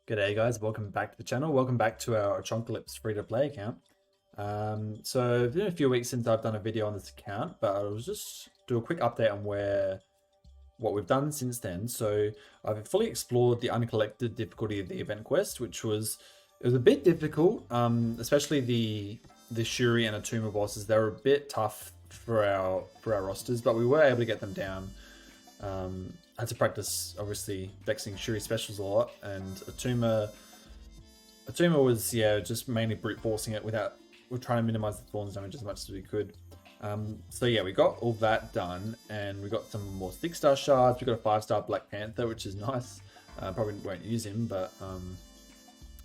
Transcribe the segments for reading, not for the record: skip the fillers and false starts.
G'day guys, welcome back to the channel. Welcome back to our Achonkalypse free-to-play account. So it's been a few weeks since I've done a video on this account, but I'll just do a quick update on what we've done since then. So I've fully explored the uncollected difficulty of the event quest, which was a bit difficult, especially the Shuri and Atuma bosses. They were a bit tough for our rosters, but we were able to get them down. I had to practice, obviously, vexing Shuri specials a lot, and Atuma was, just mainly brute forcing it we're trying to minimize the thorns damage as much as we could. So yeah, we got all that done, and we got some more 6-star shards. We got a 5-star Black Panther, which is nice. Probably won't use him, but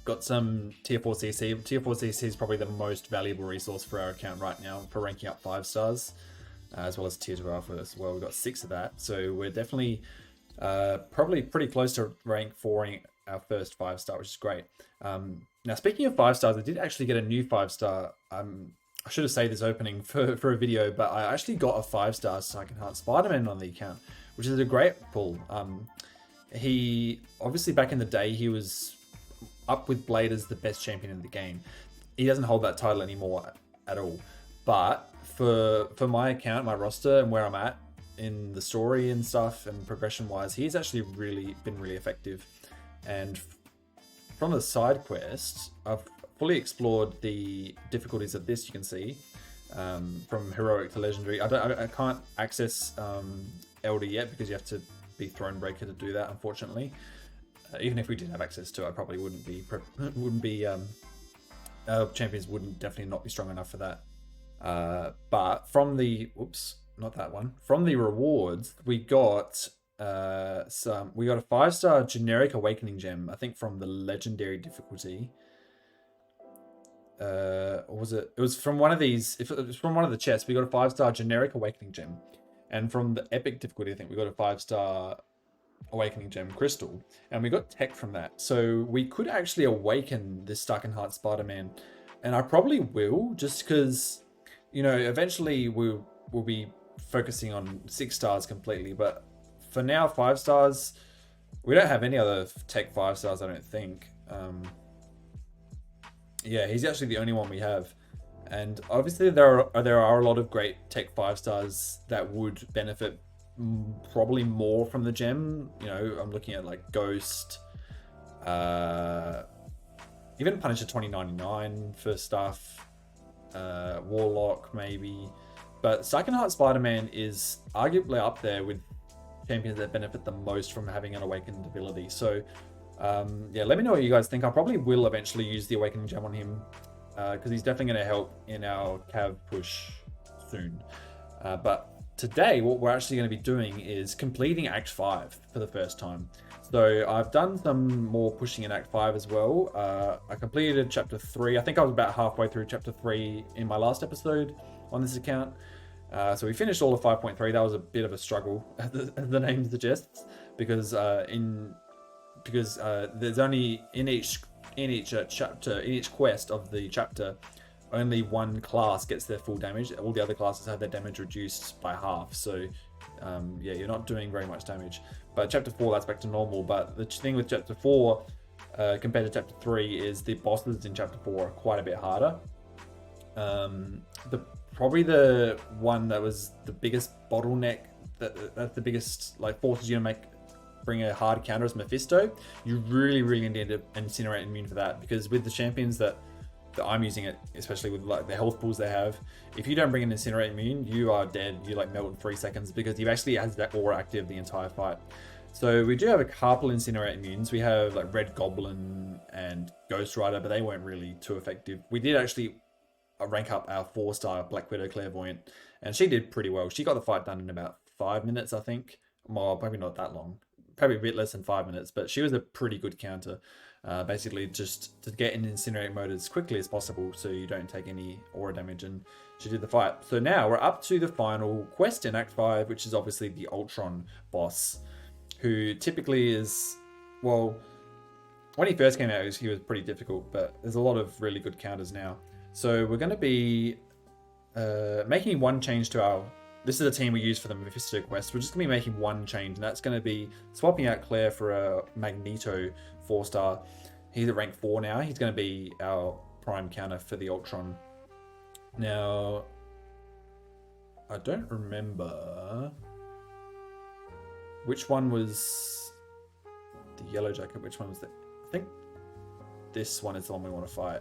got some tier 4 CC. Tier 4 CC is probably the most valuable resource for our account right now for ranking up 5 stars. As well as tier 2 alpha as well. We've got 6 of that, so we're definitely probably pretty close to rank 4ing our first 5-star, which is great. Now, speaking of 5 stars, I did actually get a new 5-star. I should have saved this opening for a video, but I actually got a 5-star Achonkalypse Spider-Man on the account, which is a great pull. He obviously, back in the day, he was up with Blade as the best champion in the game. He doesn't hold that title anymore at all, but for my account, my roster, and where I'm at in the story and stuff and progression wise, he's actually been really effective. And from the side quest, I've fully explored the difficulties of this. You can see from heroic to legendary. I can't access Elder yet because you have to be Thronebreaker to do that, unfortunately. Even if we did have access to it, I probably wouldn't be our champions wouldn't definitely not be strong enough for that. But from the from the rewards, we got a 5-star generic awakening gem, I think from the legendary difficulty. Or was it was from one of these, if it was from one of the chests, we got a 5-star generic awakening gem. And from the epic difficulty, I think we got a 5-star awakening gem crystal, and we got tech from that. So we could actually awaken this Achonkalypse Spider-Man, and I probably will, just because, you know, eventually we'll be focusing on 6 stars completely, but for now 5 stars, we don't have any other tech 5 stars, I don't think. Yeah, he's actually the only one we have, and obviously there are a lot of great tech 5 stars that would benefit probably more from the gem. You know, I'm looking at like Ghost, even Punisher 2099 for stuff, Warlock maybe, but Achonkalypse Spider-Man is arguably up there with champions that benefit the most from having an awakened ability. So yeah, let me know what you guys think. I probably will eventually use the awakening gem on him, because he's definitely going to help in our cav push soon. But today, what we're actually going to be doing is completing Act 5 for the first time. So I've done some more pushing in Act 5 as well. I completed Chapter 3. I think I was about halfway through Chapter 3 in my last episode on this account. So we finished all of 5.3. That was a bit of a struggle, as the name suggests, because there's only in each chapter, in each quest of the chapter, only one class gets their full damage. All the other classes have their damage reduced by half. So yeah, you're not doing very much damage. But Chapter 4, that's back to normal. But the thing with Chapter 4 compared to Chapter 3 is the bosses in Chapter 4 are quite a bit harder. Probably the one that was the biggest bottleneck, that's the biggest, like, forces you to bring a hard counter is Mephisto. You really need to incinerate immune for that, because with the champions that I'm using it, especially with like the health pools they have, if you don't bring an incinerate immune, you are dead. You like melt in 3 seconds, because you've actually had that aura active the entire fight. So we do have a couple incinerate immunes. We have like Red Goblin and Ghost Rider, but they weren't really too effective. We did actually rank up our 4-star Black Widow Clairvoyant, and she did pretty well. She got the fight done in about 5 minutes, I think. Well, probably not that long. Probably a bit less than 5 minutes, but she was a pretty good counter. Basically just to get in incinerate mode as quickly as possible so you don't take any aura damage, and she did the fight. So now we're up to the final quest in Act 5, which is obviously the Ultron boss, who typically is, well, when he first came out, he was pretty difficult, but there's a lot of really good counters now. So we're going to be making one change to our this is a team we use for the Mephisto quest. We're just going to be making one change, and that's going to be swapping out Claire for a Magneto 4-star. He's at rank 4 now. He's going to be our prime counter for the Ultron. Now, I don't remember which one was the yellow jacket. Which one was that? I think this one is the one we want to fight.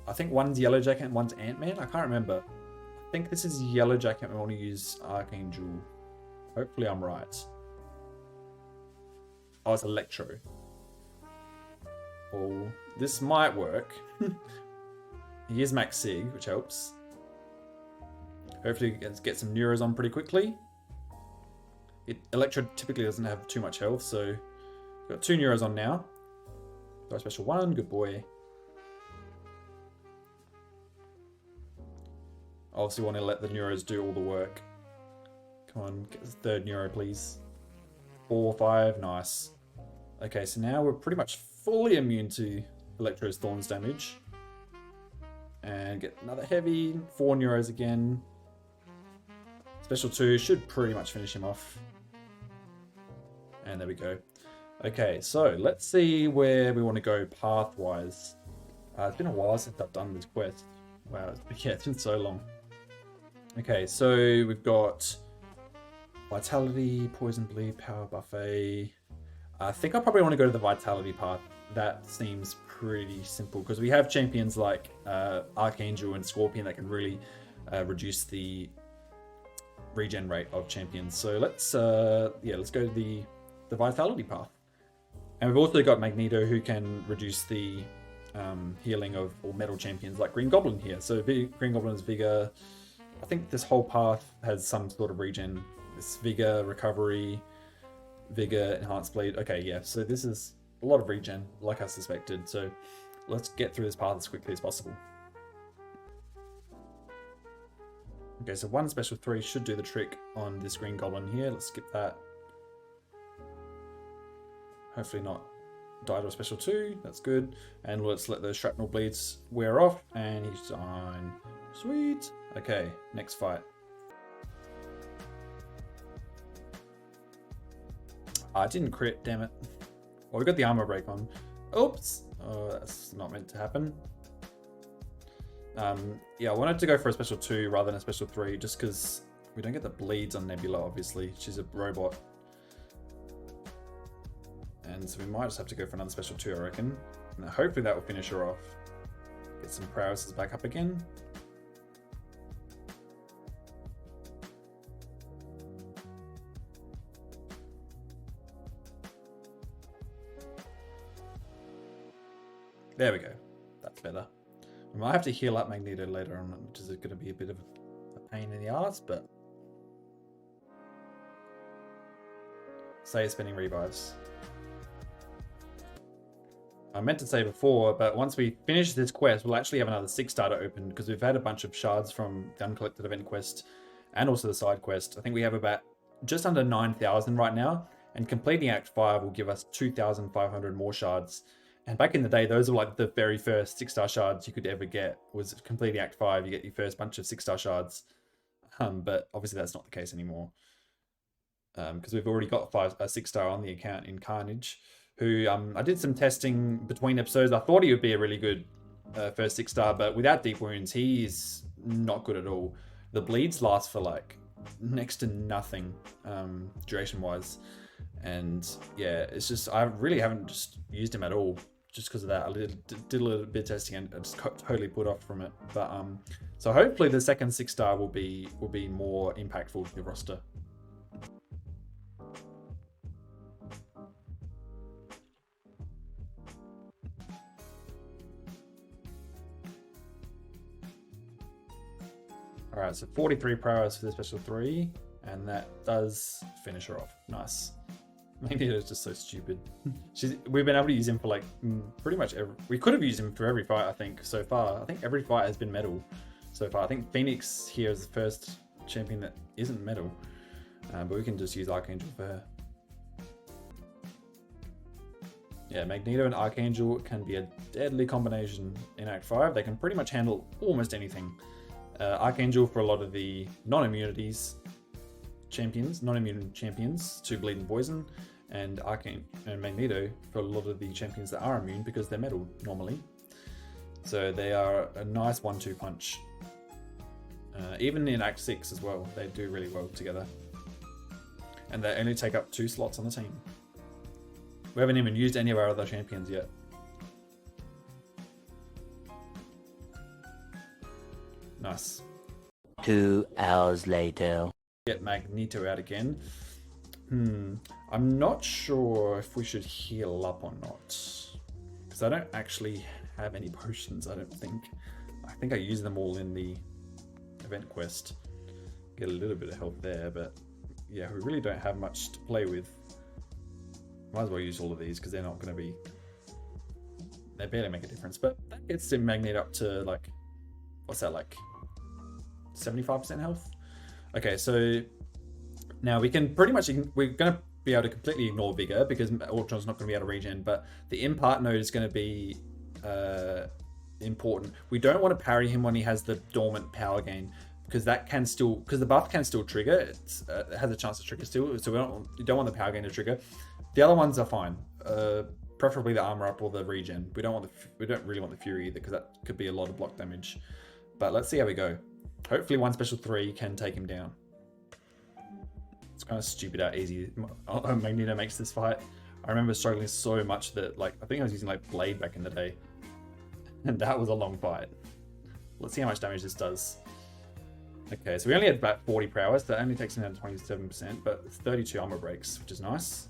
I think one's yellow jacket and one's Ant-Man. I can't remember. I think this is yellow jacket. We want to use Archangel. Hopefully I'm right. Oh, it's Electro. Oh, this might work. He is Max Sig, which helps. Hopefully get some Neuros on pretty quickly. Electro typically doesn't have too much health, so we've got 2 Neuros on now. Got special 1, good boy. Obviously want to let the Neuros do all the work. Come on, get the 3rd Neuro, please. 4, 5, nice. Okay, so now we're pretty much fully immune to Electro's Thorns damage. And get another heavy, 4 Neuros again. Special 2 should pretty much finish him off. And there we go. Okay, so let's see where we want to go path-wise. It's been a while since I've done this quest. Wow, yeah, it's been so long. Okay, so we've got Vitality, Poison Bleed, Power Buffet. I think I probably want to go to the Vitality path. That seems pretty simple because we have champions like Archangel and Scorpion that can really reduce the regen rate of champions. So let's go to the Vitality path. And we've also got Magneto who can reduce the healing of all metal champions like Green Goblin here. So Green Goblin's Vigor. I think this whole path has some sort of regen. This Vigor, Recovery, Vigor, Enhanced Bleed. Okay, yeah, so this is a lot of regen, like I suspected. So let's get through this path as quickly as possible. Okay, so 1 special 3 should do the trick on this Green Goblin here. Let's skip that. Hopefully not die to a special 2. That's good. And let's let those shrapnel bleeds wear off. And he's fine. Sweet. Okay, next fight. I didn't crit, damn it. Well, we got the armor break on. Oops. Oh, that's not meant to happen. Yeah, I wanted to go for a special 2 rather than a special 3 just because we don't get the bleeds on Nebula, obviously. She's a robot. And so we might just have to go for another special 2, I reckon. And hopefully that will finish her off. Get some prowesses back up again. There we go. That's better. We might have to heal up Magneto later on, which is going to be a bit of a pain in the ass, but... Say spending revives. I meant to say before, but once we finish this quest, we'll actually have another 6-star to open, because we've had a bunch of shards from the Uncollected Event quest, and also the side quest. I think we have about just under 9,000 right now, and completing Act 5 will give us 2,500 more shards. And back in the day, those were like the very first 6-star shards you could ever get. Was completing Act 5, you get your first bunch of 6-star shards. But obviously that's not the case anymore. Because we've already got a 6-star on the account in Carnage, who I did some testing between episodes. I thought he would be a really good first 6-star, but without deep wounds, he is not good at all. The bleeds last for like next to nothing duration-wise. And yeah, it's just, I really haven't just used him at all. Just because of that, I did a little bit of testing and I just got totally put off from it. But so hopefully the second 6-star will be more impactful to the roster. All right, so 43 prowess for the special 3, and that does finish her off. Nice. Magneto's just so stupid. We've been able to use him for like pretty much every... We could have used him for every fight, I think, so far. I think every fight has been metal so far. I think Phoenix here is the first champion that isn't metal. But we can just use Archangel for her. Yeah, Magneto and Archangel can be a deadly combination in Act 5. They can pretty much handle almost anything. Archangel for a lot of the non-immunities champions, non-immune champions to bleed and poison, and Magneto for a lot of the champions that are immune because they're metal normally. So they are a nice 1-2 punch. Even in Act 6 as well, they do really well together. And they only take up 2 slots on the team. We haven't even used any of our other champions yet. Nice. 2 hours later. Get Magneto out again. I'm not sure if we should heal up or not. Because I don't actually have any potions, I don't think. I think I use them all in the event quest. Get a little bit of health there, but yeah, we really don't have much to play with. Might as well use all of these because they're not going to be... They barely make a difference, but that gets the Magnet up to like... What's that, like 75% health? Okay, so now we can pretty much... We're going to be able to completely ignore Vigor because Ultron's not going to be able to regen, but the impart node is going to be important. We don't want to parry him when he has the dormant power gain because that can still... Because the buff can still trigger. It has a chance to trigger still, so you don't want the power gain to trigger. The other ones are fine. Preferably the armor up or the regen. We don't really want the fury either because that could be a lot of block damage. But let's see how we go. Hopefully one special 3 can take him down. It's kind of stupid how easy Magneto makes this fight. I remember struggling so much that I think I was using Blade back in the day. And that was a long fight. Let's see how much damage this does. Okay, so we only had about 40 prowess. That only takes him down to 27%, but it's 32 armor breaks, which is nice.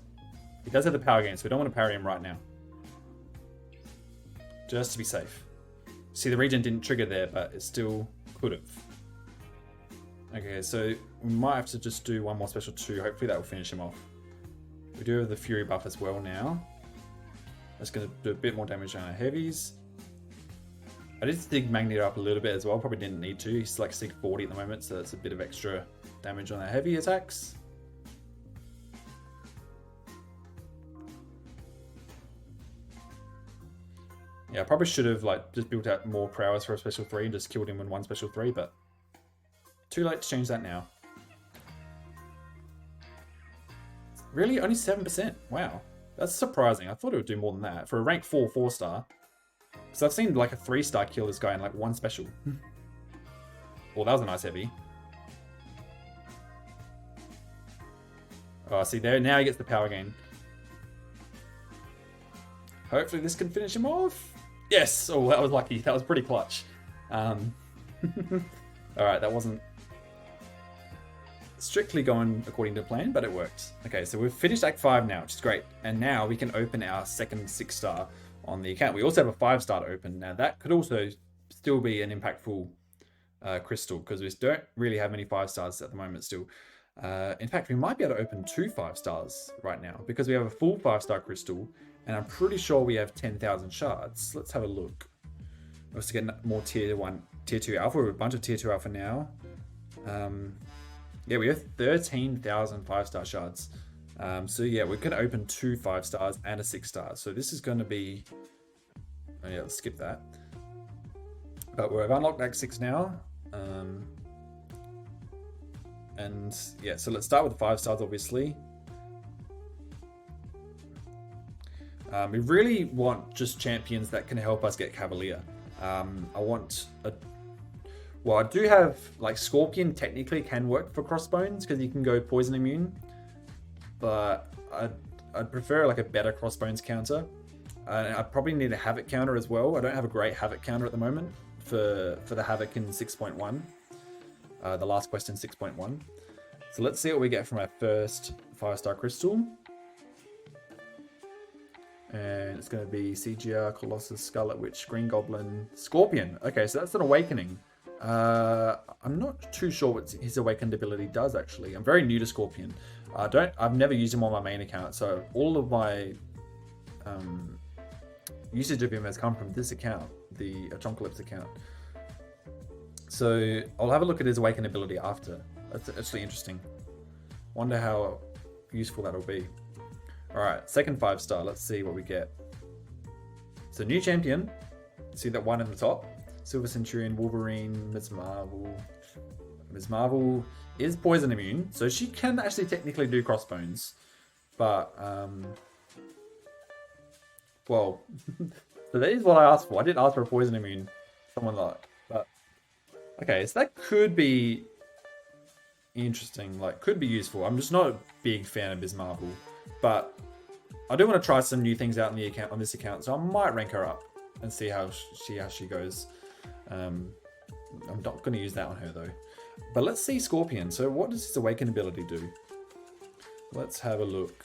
He does have the power gain, so we don't want to parry him right now. Just to be safe. See, the regen didn't trigger there, but it still could have. Okay, so we might have to just do one more special 2. Hopefully that will finish him off. We do have the fury buff as well now. That's going to do a bit more damage on our heavies. I did sig Magneto up a little bit as well. Probably didn't need to. He's like sig 40 at the moment, so that's a bit of extra damage on our heavy attacks. Yeah, I probably should have just built out more prowess for a special 3 and just killed him in one special 3, but too late to change that now. Really? Only 7%? Wow. That's surprising. I thought it would do more than that. For a rank 4 4-star. Because I've seen like a 3-star kill this guy in one special. Well, that was a nice heavy. Oh, see there? Now he gets the power gain. Hopefully this can finish him off. Yes! Oh, that was lucky. That was pretty clutch. Alright, that wasn't strictly going according to plan, but it worked. Okay, so we've finished Act 5 now, which is great. And now we can open our second 6-star on the account. We also have a 5-star to open. Now that could also still be an impactful crystal, because we don't really have many 5-stars at the moment still. In fact, we might be able to open 2 5-stars right now, because we have a full 5-star crystal, and I'm pretty sure we have 10,000 shards. Let's have a look. Let's get more tier 2 alpha. We have a bunch of tier 2 alpha now. Yeah, we have 13,000 5-star shards. So yeah, we can open 2 5-stars and a 6-star. So this is going to be... Oh yeah, let's skip that. But we've unlocked Act 6 now. And yeah, so let's start with the 5-stars, obviously. We really want just champions that can help us get Cavalier. I want a... Well, I do have, Scorpion technically can work for Crossbones, because you can go poison immune. But I'd prefer, a better Crossbones counter. I probably need a Havoc counter as well. I don't have a great Havoc counter at the moment for the Havoc in 6.1. The last quest in 6.1. So let's see what we get from our first 5-star crystal. And it's going to be CGR, Colossus, Scarlet Witch, Green Goblin, Scorpion. Okay, so that's an Awakening. I'm not too sure what his Awakened ability does, actually. I'm very new to Scorpion. I've never used him on my main account, so all of my usage of him has come from this account, the Achonkalypse account. So I'll have a look at his Awakened ability after. That's actually interesting. Wonder how useful that'll be. Alright, second 5-star. Let's see what we get. So new champion. See that one in the top? Silver Centurion, Wolverine, Ms. Marvel. Ms. Marvel is poison immune, so she can actually technically do crossbones. But, well, so that is what I asked for. I didn't ask for a poison immune. Someone like, but, okay, so that could be interesting, like, could be useful. I'm just not a big fan of Ms. Marvel, but I do want to try some new things out on this account, so I might rank her up and see how she goes. I'm not going to use that on her though. But let's see Scorpion. So what does his Awaken ability do? Let's have a look.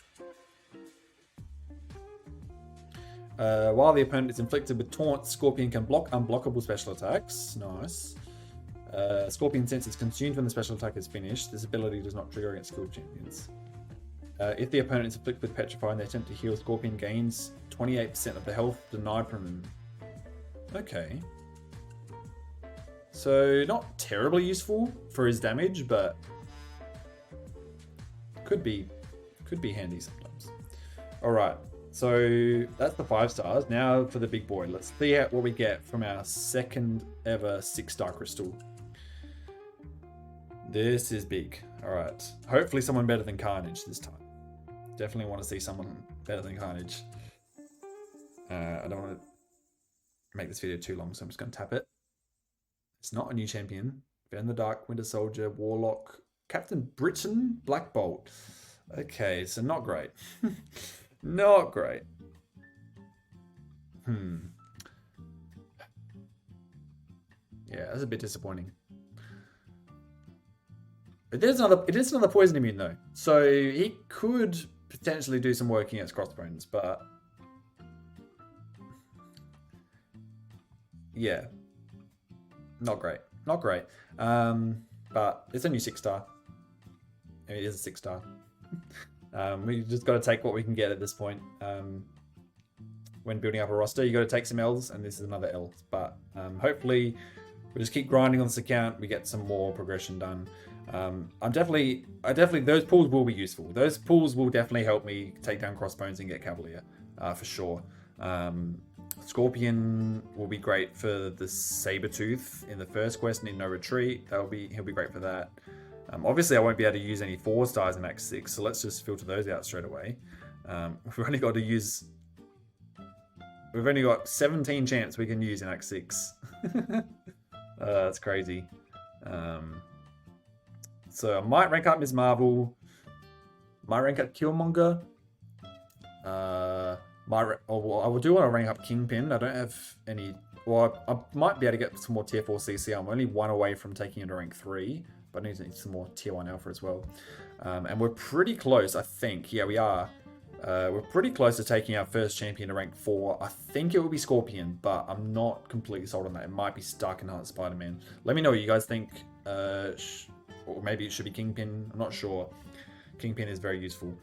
While the opponent is inflicted with taunt, Scorpion can block unblockable special attacks. Nice. Scorpion sense is consumed when the special attack is finished. This ability does not trigger against skilled champions. If the opponent is afflicted with Petrify and they attempt to heal, Scorpion gains 28% of the health denied from them. Okay. So, not terribly useful for his damage, but could be handy sometimes. Alright, so that's the 5 stars. Now for the big boy. Let's see what we get from our second ever 6-star crystal. This is big. Alright, hopefully someone better than Carnage this time. Definitely want to see someone better than Carnage. I don't want to make this video too long, so I'm just going to tap it. It's not a new champion. Van the Dark, Winter Soldier, Warlock, Captain Britain, Black Bolt. Okay, so not great. Not great. Yeah, that's a bit disappointing. It is another poison immune though, so he could potentially do some work against crossbones, but yeah, not great, not great. But it's only 6-star. It is a 6-star. We just got to take what we can get at this point. When building up a roster, you got to take some L's, and this is another L. But hopefully, we just keep grinding on this account. We get some more progression done. I definitely, those pools will be useful. Those pools will definitely help me take down crossbones and get Cavalier, for sure. Scorpion will be great for the Sabretooth in the first quest and in No Retreat. He'll be great for that. Obviously, I won't be able to use any 4 stars in Act 6, so let's just filter those out straight away. We've only got 17 champs we can use in Act 6. That's crazy. So I might rank up Ms. Marvel. Might rank up Killmonger. I do want to rank up Kingpin. I don't have any. Well, I might be able to get some more tier 4 CC. I'm only 1 away from taking him to rank 3, but I need some more tier 1 alpha as well. And we're pretty close, I think. Yeah, we are. We're pretty close to taking our first champion to rank 4. I think it will be Scorpion, but I'm not completely sold on that. It might be Starkenheart Spider-Man. Let me know what you guys think. Or maybe it should be Kingpin. I'm not sure. Kingpin is very useful.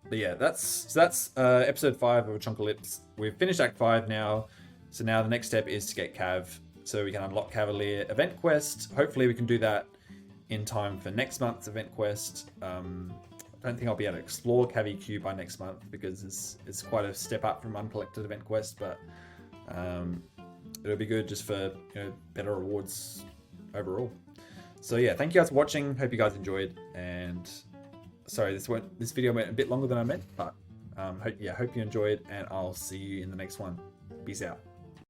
But yeah, that's episode 5 of Achonkalypse. We've finished Act 5 now. So now the next step is to get Cav. So we can unlock Cavalier event quest. Hopefully we can do that in time for next month's event quest. I don't think I'll be able to explore CaviQ by next month because it's quite a step up from uncollected event quest, but it'll be good just for better rewards overall. So yeah, thank you guys for watching. Hope you guys enjoyed. And sorry, this video went a bit longer than I meant, but hope you enjoyed, and I'll see you in the next one. Peace out.